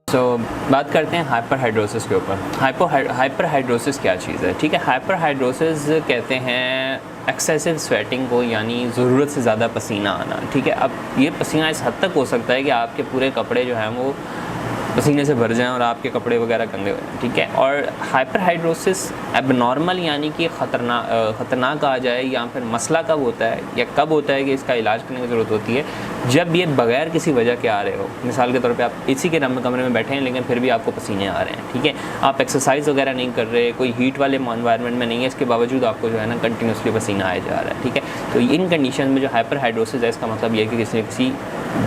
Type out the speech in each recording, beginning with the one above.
बात करते हैं हाइपरहाइड्रोसिस के ऊपर। हाइपरहाइड्रोसिस क्या चीज़ है? ठीक है, हाइपरहाइड्रोसिस कहते हैं एक्सेसिव स्वेटिंग को, यानी ज़रूरत से ज़्यादा पसीना आना। ठीक है, अब ये पसीना इस हद तक हो सकता है कि आपके पूरे कपड़े जो हैं वो पसीने से भर जाएं और आपके कपड़े वगैरह गंदे हो जाएं। ठीक है, और हाइपरहाइड्रोसिस एबनॉर्मल यानी कि ख़तरनाक आ जाए, या फिर मसला कब होता है या कब होता है कि इसका इलाज करने की ज़रूरत होती है, जब ये बगैर किसी वजह के आ रहे हो। मिसाल के तौर पे आप एसी के कमरे में बैठे हैं लेकिन फिर भी आपको पसीने आ रहे हैं। ठीक है, आप एक्सरसाइज वगैरह नहीं कर रहे, कोई हीट वाले एनवायरनमेंट में नहीं है, इसके बावजूद आपको जो है ना कंटिन्यूसली पसीना आया जा रहा है। ठीक है, तो इन कंडीशन में जो हाइपरहाइड्रोसिस है, इसका मतलब ये है कि किसी न किसी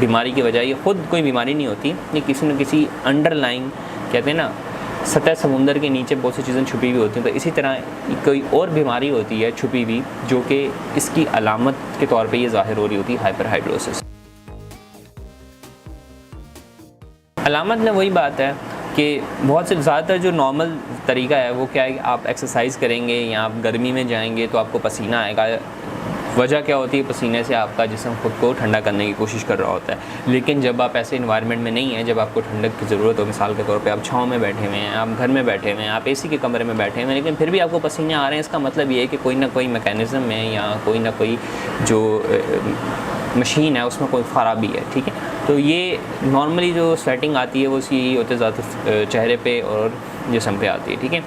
बीमारी की वजह, ये खुद कोई बीमारी नहीं होती, ये किसी न किसी अंडरलाइंग, कहते हैं ना सतह समुंदर के नीचे बहुत सी चीज़ें छुपी हुई होती हैं, तो इसी तरह कोई और बीमारी होती है छुपी हुई, जो कि इसकी अलामत के तौर पे ये ज़ाहिर हो रही होती है, हाइपरहाइड्रोसिस। अलामत में वही बात है कि बहुत से ज़्यादातर जो नॉर्मल तरीका है वो क्या है कि आप एक्सरसाइज करेंगे या आप गर्मी में जाएंगे तो आपको पसीना आएगा। वजह क्या होती है? पसीने से आपका जिस्म खुद को ठंडा करने की कोशिश कर रहा होता है। लेकिन जब आप ऐसे इन्वायरमेंट में नहीं हैं, जब आपको ठंडक की ज़रूरत हो, मिसाल के तौर पे आप छाँव में बैठे हुए हैं, आप घर में बैठे हुए हैं, आप एसी के कमरे में बैठे हुए हैं, लेकिन फिर भी आपको पसीने आ रहे हैं, इसका मतलब ये है कि कोई ना कोई मैकेनिज़्म में या कोई ना कोई जो मशीन है उसमें कोई ख़राबी है। ठीक है, तो ये नॉर्मली जो स्वेटिंग आती है वो यही होते ज़्यादा चेहरे पे और जिस्म पे आती है। ठीक है,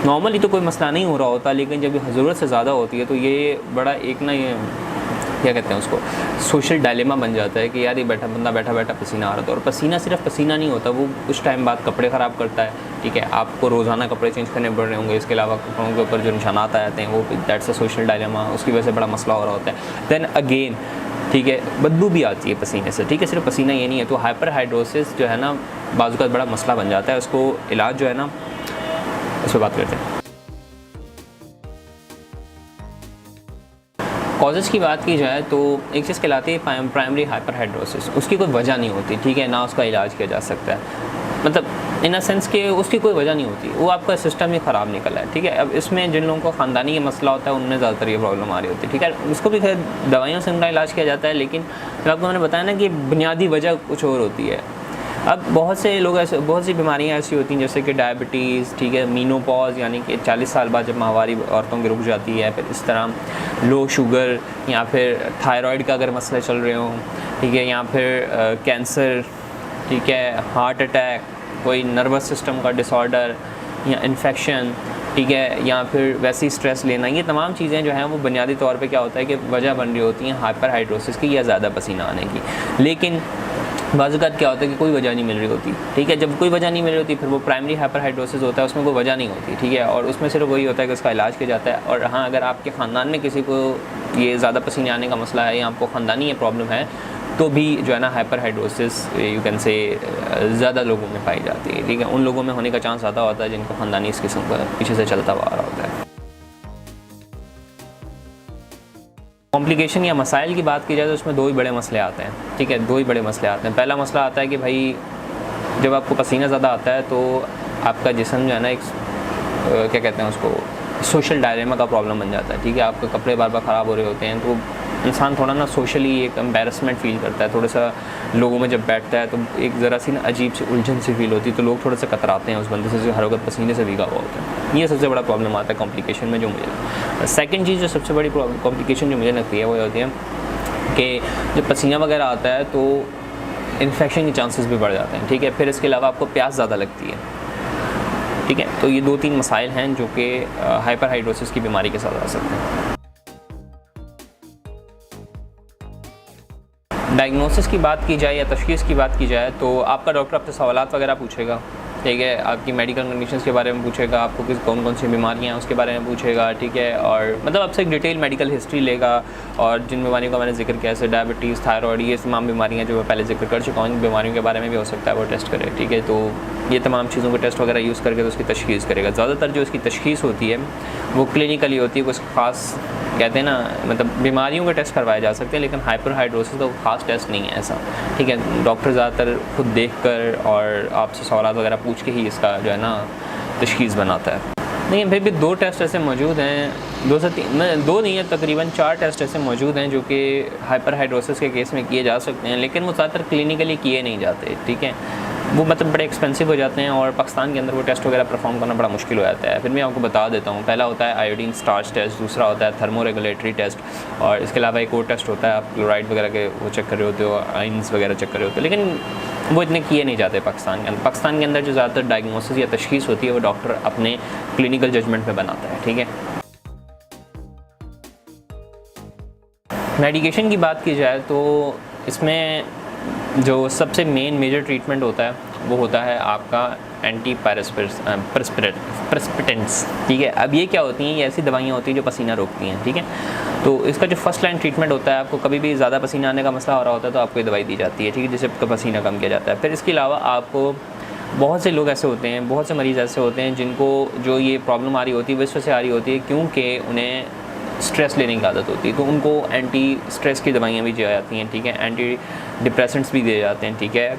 नॉर्मली तो कोई मसला नहीं हो रहा होता, लेकिन जब ये ज़रूरत से ज़्यादा होती है तो ये बड़ा एक ना, ये क्या कहते हैं उसको, सोशल डायलेमा बन जाता है कि यार ये बंदा बैठा बैठा पसीना आ रहा था। और पसीना सिर्फ पसीना नहीं होता, वो कुछ टाइम बाद कपड़े ख़राब करता है। ठीक है, आपको रोज़ाना कपड़े चेंज करने पड़ रहे होंगे, इसके अलावा कपड़ों के ऊपर जो निशानात आ जाते हैं वो दैट्स अ सोशल डायलेमा, उसकी वजह से बड़ा मसला हो रहा होता है। दैन अगेन, ठीक है, बदबू भी आती है पसीने से। ठीक है, सिर्फ पसीना ये नहीं है। तो हाइपरहाइड्रोसिस जो है ना बाज़ का बड़ा मसला बन जाता है, उसको इलाज जो है ना इस पर बात करते हैं। कॉजेज़ की बात की जाए तो एक चीज़ कहलाती है प्राइमरी हाइपरहाइड्रोसिस। उसकी कोई वजह नहीं होती, ठीक है, ना उसका इलाज किया जा सकता है, मतलब इन अ सेंस कि उसकी कोई वजह नहीं होती, वो आपका सिस्टम ही ख़राब निकला है। ठीक है, अब इसमें जिन लोगों को ख़ानदानी ये मसला होता है उनमें ज़्यादातर ये प्रॉब्लम आ रही होती है। ठीक है, उसको भी खैर दवाइयों से उनका इलाज किया जाता है, लेकिन आपको मैंने बताया ना कि बुनियादी वजह कुछ और होती है। अब बहुत से लोग ऐसे, बहुत सी बीमारियां ऐसी होती हैं जैसे कि डायबिटीज़, ठीक है, मीनोपॉज यानी कि 40 साल बाद जब माहवारी औरतों की रुक जाती है, फिर इस तरह लो शुगर या फिर थायराइड का अगर मसले चल रहे हों, ठीक है, या फिर कैंसर, ठीक है, हार्ट अटैक, कोई नर्वस सिस्टम का डिसऑर्डर या इन्फेक्शन, ठीक है, या फिर वैसी स्ट्रेस लेना, ये तमाम चीज़ें जो हैं वो बुनियादी तौर पे क्या होता है कि वजह बन रही होती हैं हाइपरहाइड्रोसिस की या ज़्यादा पसीना आने की। लेकिन बाज़-औक़ात क्या होता है कि कोई वजह नहीं मिल रही होती। ठीक है, जब कोई वजह नहीं मिल रही होती फिर वो प्राइमरी हाइपरहाइड्रोसिस होता है, उसमें कोई वजह नहीं होती। ठीक है, और उसमें सिर्फ वही होता है कि उसका इलाज किया जाता है। और हाँ, अगर आपके ख़ानदान में किसी को ये ज़्यादा पसीने आने का मसला है या आपको ख़ानदानी ये प्रॉब्लम है, तो भी जो है ना हाइपरहाइड्रोसिस यू कैन से ज़्यादा लोगों में पाई जाती है। ठीक है, उन लोगों में होने का चांस ज़्यादा होता है जिनको ख़ानदानी इस किस्म का पीछे से चलता हुआ आ रहा होता है। कॉम्प्लिकेशन या मसाइल की बात की जाए तो उसमें दो ही बड़े मसले आते हैं। ठीक है, दो ही बड़े मसले आते हैं। पहला मसला आता है कि भाई जब आपको पसीना ज़्यादा आता है तो आपका जिस्म जो है ना एक क्या कहते हैं उसको, सोशल डायलेमा का प्रॉब्लम बन जाता है। ठीक है, आपके कपड़े बार बार ख़राब हो रहे होते हैं तो इंसान थोड़ा ना सोशली एक एम्बैरसमेंट फ़ील करता है, थोड़ा सा लोगों में जब बैठता है तो एक ज़रा सी ना अजीब सी उलझन सी फील होती है, तो लोग थोड़ा सा कतराते हैं उस बंदे से जो हर वक्त पसीने से भीगा हुआ होता है। ये सबसे बड़ा प्रॉब्लम आता है कॉम्प्लिकेशन में जो मुझे। सेकंड चीज़ जो सबसे बड़ी कॉम्प्लिकेशन जो मुझे लगती है वो होती है कि जब पसीना वगैरह आता है तो इन्फेक्शन के चांसेस भी बढ़ जाते हैं। ठीक है, फिर इसके अलावा आपको प्यास ज़्यादा लगती है। ठीक है, तो ये 2-3 मसाइल हैं जो कि हाइपरहाइड्रोसिस की बीमारी के साथ आ सकते हैं। डायग्नोसिस की बात की जाए या तशख़ीस की बात की जाए तो आपका डॉक्टर आपसे सवालात वगैरह पूछेगा। ठीक है, आपकी मेडिकल कंडीशंस के बारे में पूछेगा, आपको कौन कौन सी बीमारियां हैं उसके बारे में पूछेगा। ठीक है, और मतलब आपसे एक डिटेल मेडिकल हिस्ट्री लेगा और जिन बीमारियों का मैंने जिक्र किया जैसे डायबिटीज़, थायराइड, ये तमाम बीमारियां जो मैं पहले जिक्र कर चुका हूँ, इन बीमारियों के बारे में भी हो सकता है वो टेस्ट करे। ठीक है, तो ये तमाम चीज़ों को टेस्ट वगैरह यूज़ करके तो उसकी तशख़ीस करेगा। ज़्यादातर जो इसकी तशख़ीस होती है वो क्लिनिकली होती है, कुछ ख़ास कहते हैं ना, मतलब बीमारियों के टेस्ट करवाए जा सकते हैं, लेकिन हाइपरहाइड्रोसिस तो ख़ास टेस्ट नहीं है ऐसा। ठीक है, डॉक्टर ज़्यादातर खुद देख कर और आपसे सवालात वगैरह पूछ के ही इसका जो है ना तशख़ीस बनाता है। नहीं, फिर भी 2 टेस्ट ऐसे मौजूद हैं, 2 से 3, 2 नहीं है, तकरीबन 4 टेस्ट ऐसे मौजूद हैं जो कि हाइपरहाइड्रोसिस के केस में किए जा सकते हैं, लेकिन वो ज़्यादातर क्लिनिकली किए नहीं जाते। ठीक है, वो मतलब बड़े एक्सपेंसिव हो जाते हैं और पाकिस्तान के अंदर वो टेस्ट वगैरह परफॉर्म करना बड़ा मुश्किल हो जाता है। फिर मैं आपको बता देता हूँ, पहला होता है आयोडीन स्टार्च टेस्ट, दूसरा होता है थर्मो रेगुलेटरी टेस्ट, और इसके अलावा एक और टेस्ट होता है आप क्लोराइड वगैरह के वो चेक कर रहे होते हो, आइंस वगैरह चेक कर रहे होते हो, लेकिन वो इतने किए नहीं जाते पाकिस्तान के अंदर। पाकिस्तान के अंदर जो ज़्यादातर डायग्नोसिस या तशखीस होती है वो डॉक्टर अपने क्लिनिकल जजमेंट में बनाता है, ठीक है। मेडिकेशन की बात की जाए तो इसमें जो सबसे मेन मेजर ट्रीटमेंट होता है वो होता है आपका एंटी प्रेसिपिटेंट्स, ठीक है। अब ये क्या होती हैं, ये ऐसी दवाइयाँ होती हैं जो पसीना रोकती हैं, ठीक है। तो इसका जो फर्स्ट लाइन ट्रीटमेंट होता है, आपको कभी भी ज़्यादा पसीना आने का मसला हो रहा होता है तो आपको ये दवाई दी जाती है, ठीक है, जिससे आपका पसीना कम किया जाता है। फिर इसके अलावा आपको बहुत से लोग ऐसे होते हैं, बहुत से मरीज़ ऐसे होते हैं जिनको जो ये प्रॉब्लम आ रही होती है वो इस वजह से आ रही होती है क्योंकि उन्हें स्ट्रेस लेने की आदत होती है, तो उनको एंटी स्ट्रेस की दवाइयाँ भी दी जाती हैं, ठीक है, एंटी डिप्रेसेंट्स भी दिए जाते हैं, ठीक है,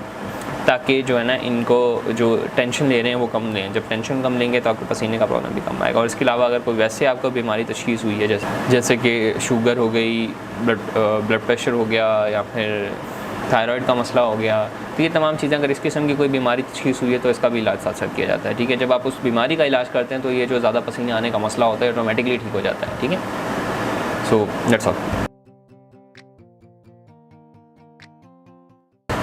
ताकि जो है ना इनको जो टेंशन ले रहे हैं वो कम लें। जब टेंशन कम लेंगे तो आपको पसीने का प्रॉब्लम भी कम आएगा। और इसके अलावा अगर कोई वैसे आपको बीमारी तशखीस हुई है जैसे कि शुगर हो गई, ब्लड प्रेशर हो गया, या फिर थायराइड का मसला हो गया, तो ये तमाम चीज़ें अगर इस किस्म की कोई बीमारी तशखीस हुई है तो इसका भी इलाज साथ साथ किया जाता है, ठीक है। जब आप उस बीमारी का इलाज करते हैं तो ये जो ज़्यादा पसीने आने का मसला होता है ऑटोमेटिकली ठीक हो जाता है, ठीक है। So that's all.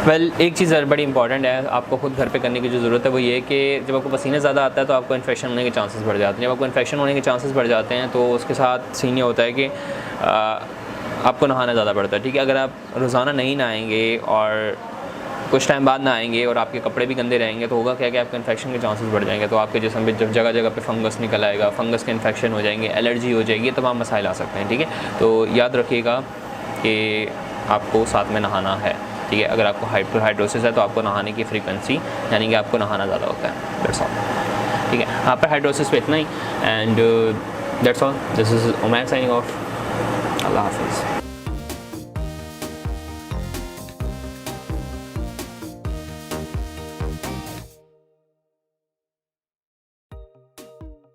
वेल, एक चीज़ बड़ी इंपॉर्टेंट है आपको खुद घर पे करने की जो ज़रूरत है वो ये कि जब आपको पसीना ज़्यादा आता है तो आपको इन्फेक्शन होने के चांसेस बढ़ जाते हैं। जब आपको इन्फेक्शन होने के चांसेस बढ़ जाते हैं तो उसके साथ सीन ये होता है कि आपको नहाना ज़्यादा पड़ता है, ठीक है। अगर आप रोज़ाना नहीं नहाएंगे और कुछ टाइम बाद नहाएंगे और आपके कपड़े भी गंदे रहेंगे तो होगा क्या कि आपके इन्फेक्शन के चांसेस बढ़ जाएंगे, तो आपके जिस्म में जब जगह जगह पे फंगस निकल आएगा, फंगस के इन्फेक्शन हो जाएंगे, एलर्जी हो जाएगी, तमाम मसाइल आ सकते हैं, ठीक है। तो याद रखिएगा कि आपको साथ में नहाना है, ठीक है। अगर आपको हाइड्रोसिस है तो आपको नहाने की फ्रीक्वेंसी यानी कि आपको नहाना ज़्यादा होता है, दैट्स ऑल, ठीक है। आप पर हाइड्रोसिस पे इतना ही, and that's all. This is Umair signing off. अल्लाह हाफिज़।